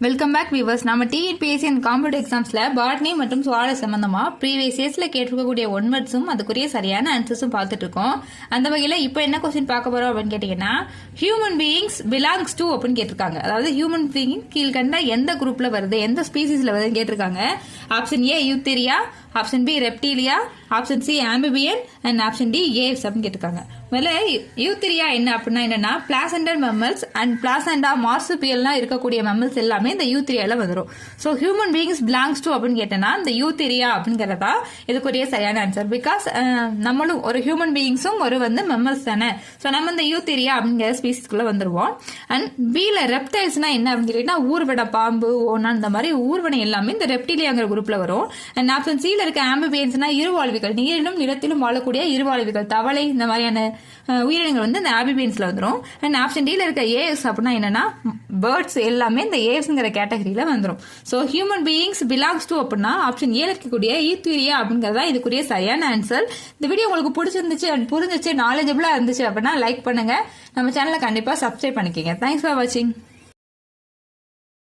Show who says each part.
Speaker 1: Welcome back viewers. நம்ம TNPSC and competitive எக்ஸாம்ஸ்ல botany மற்றும் சுவால சம்பந்தமா ப்ரீவியஸ் இயர்ஸ்ல கேட்டிருக்கக்கூடிய ஒன் வேர்ட்ஸும் அதுக்குரிய சரியான ஆன்சர்ஸும் பார்த்துட்டு இருக்கோம். அந்த வகையில இப்போ என்ன கொஸ்டின் பார்க்க போறோம் அப்படின்னு கேட்டீங்கன்னா, ஹியூமன் பீயிங்ஸ் பிலாங்ஸ் டு அப்படின்னு கேட்டிருக்காங்க. அதாவது ஹியூமன் பீயிங் கீழ்கண்ட எந்த குரூப்ல வருது, எந்த ஸ்பீசிஸ்ல வருதுன்னு கேட்டிருக்காங்க. Option A Eutheria, option B Reptilia, option C amphibian and option D Aves அப்படின்னு கேட்டிருக்காங்க. முதல்ல யூத்தீரியா என்ன அப்படின்னா என்னன்னா, பிளாசெண்டல் மெம்மல்ஸ் அண்ட் பிளாசெண்டா மார்சுபியல்லாம் இருக்கக்கூடிய மெம்மல்ஸ் எல்லாமே இந்த யூத்தீரியால வந்துடும். So human beings belongs to அப்படின்னு கேட்டேன்னா இந்த யூத்தீரியா அப்படிங்கறதா இதுக்குரிய சரியான ஆன்சர். பிகாஸ் நம்மளும் ஒரு ஹியூமன் பீயிங்ஸும் ஒரு மெம்மல்ஸ் தானே. ஸோ நம்ம இந்த யூத்தீரியா அப்படிங்கிற ஸ்பீசிஸ்குள்ள வந்துருவோம். அண்ட் பில ரெப்டைல்ஸ்னா என்ன அப்படின்னு கேட்டீங்கன்னா, ஊர்வன பாம்பு, ஓனா இந்த மாதிரி ஊர்வனை எல்லாமே இந்த ரெப்டிலியாங்கிற குரூப்ல வரும். அண்ட் ஆப்ஷன் சில இருக்க ஆம்பிபியன்ஸ்னா இருவாழ்விகள், நீரிலும் நிலத்திலும் வாழக்கூடிய இருவாழ்விகள், தவளை இந்த மாதிரியான உயிரினங்கள் வந்து இந்த ஆம்பிபியன்ஸ்ல வந்துடும். அண்ட் ஆப்ஷன் டில இருக்க ஏவ்ஸ் அப்படின்னா என்னன்னா, பேர்ட்ஸ் எல்லாமே இந்த ஏவ்ஸ்ங்கிற கேட்டகரியில வந்துடும். So human beings belongs to அப்படின்னா ஆப்ஷன் ஏல இருக்கக்கூடிய யூத்தீரியா அப்படிங்கறதா இதுக்குரிய சரியான ஆன்சர். இந்த வீடியோ உங்களுக்கு பிடிச்சிருந்துச்சு அண்ட் புரிஞ்சிச்சு, நாலேஜபிளா இருந்துச்சு அப்படின்னா லைக் பண்ணுங்க. நம்ம சேனலை கண்டிப்பா சப்ஸ்கிரைப் பண்ணிக்கோங்க. தேங்க்ஸ் ஃபார் வாட்சிங்.